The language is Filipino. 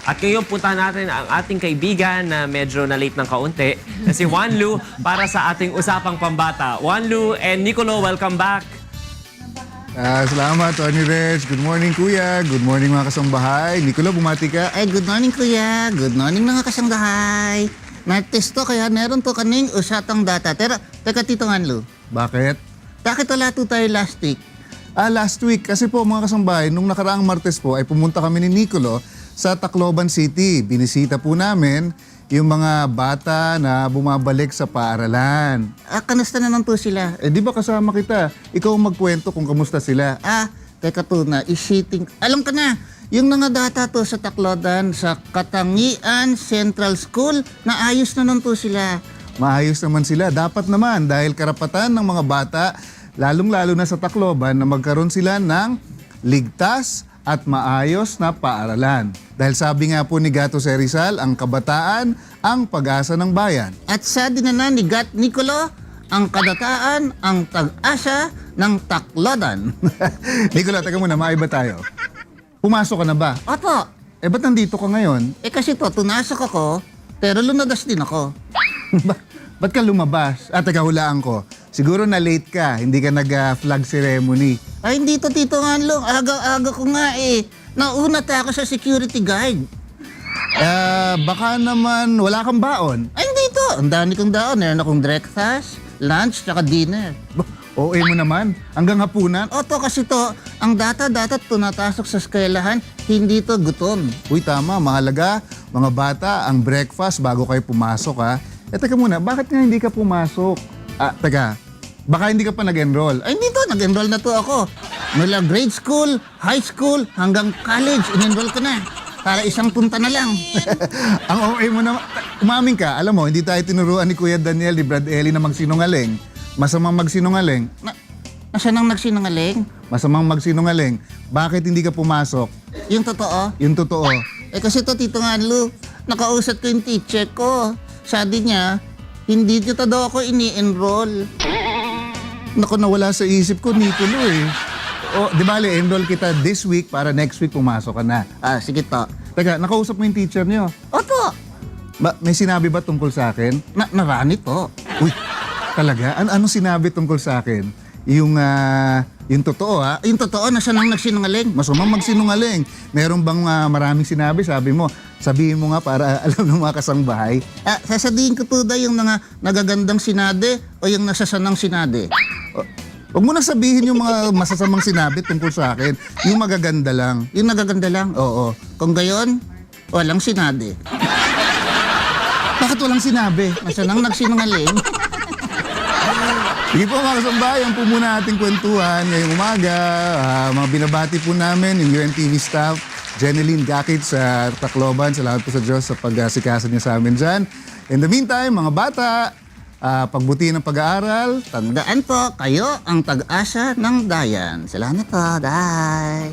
At ngayon punta natin ang ating kaibigan na medyo na-late ng kaunti, na si Juan Lu para sa ating usapang pambata. Juan Lu and Nicolo, welcome back. Salamat, Tony Reg. Good morning, Kuya. Good morning, mga kasambahay. Nicolo, bumati ka. Ay, good morning, Kuya. Good morning, mga kasanggahay. Na-testo kaya meron to kaning usatang data. Teka, Tito Anlo. Bakit? Bakit wala to tayo last week? Last week, kasi po mga kasambahay, nung nakaraang Martes po, ay pumunta kami ni Nicolo sa Tacloban City. Binisita po namin yung mga bata na bumabalik sa paaralan. Kamusta naman po sila? Di ba kasama kita? Ikaw ang magkwento kung kamusta sila. Teka to na, isiting. Alam ka na, yung mga data to sa Tacloban, sa Katangian Central School, naayos na nun po sila. Maayos naman sila. Dapat naman dahil karapatan ng mga bata, lalong-lalo na sa Tacloban, na magkaroon sila ng ligtas at maayos na paaralan. Dahil sabi nga po ni Gato Rizal, ang kabataan ang pag-asa ng bayan. At sabi na ni Gat Nicolo, ang kadataan ang tag-asa ng Tacloban. Nicolo, teka muna, maiba tayo. Pumasok ka na ba? Opo. Ba't nandito ka ngayon? Kasi to, tunasok ako, pero lumagas din ako. Ba't ka lumabas? Teka, hulaan ko. Siguro na late ka, hindi ka nag-flag ceremony. Ay, hindi to, Tito Anlo. Aga-aga ko nga eh. Nauna ta ako sa security guard. Baka naman wala kang baon. Ay, hindi to. Ang dami kong daon. Meron akong breakfast, lunch, tsaka dinner. OA mo naman, hanggang hapunan. Oto, kasi to, ang data tunatasok sa eskwelahan, hindi to gutom. Uy, tama, mahalaga. Mga bata, ang breakfast bago kayo pumasok, ha? Teka muna, bakit nga hindi ka pumasok? Teka, baka hindi ka pa nag-enroll. Ay, hindi to. Nag-enroll na to ako. Mula grade school, high school, hanggang college, in-enroll ko na. Para isang punta na lang. Ang OA mo naman. Umamin ka, alam mo, hindi tayo tinuruan ni Kuya Daniel, ni Brad Eli na magsinungaling. Masamang magsinungaling. Nasaan ang nagsinungaling? Masamang magsinungaling. Bakit hindi ka pumasok? Yung totoo? Yung totoo. Kasi to, Tito Anlo, nakausap ko yung teacher ko. Sabi niya, hindi dito daw ako ini-enroll. Naku, nawala sa isip ko, Nicolo eh. Di bale, enroll kita this week para next week pumasok ka na. Sige to. Teka, nakausap mo yung teacher niyo? Opo. May sinabi ba tungkol sa akin? Narani to. Uy, talaga? Ano sinabi tungkol sa akin? Yung totoo, ha? Yung totoo, nasaan ang nagsinungaling? Masumang magsinungaling. Meron bang maraming sinabi? Sabi mo, sabihin mo nga para alam ng mga kasangbahay. Sasabihin ko po daw yung mga nagagandang sinade o yung nasasanang sinade? Huwag mo na sabihin yung mga masasamang sinabi tungkol sa akin. Yung magaganda lang. Yung nagaganda lang? Oo. Kung gayon, walang sinade. Bakit walang sinabi? Nasaan ang nagsinungaling? Sige po mga kasambahay, yan po muna ating kwentuhan ngayong umaga. Mga binabati po namin yung UNTV staff, Jeneline Gakit sa Tacloban. Salamat po sa Diyos sa pag-asikaso niya sa amin dyan. In the meantime, mga bata, pagbutihin ng pag-aaral. Tandaan po, kayo ang tag-asa ng dayan. Salamat po, bye!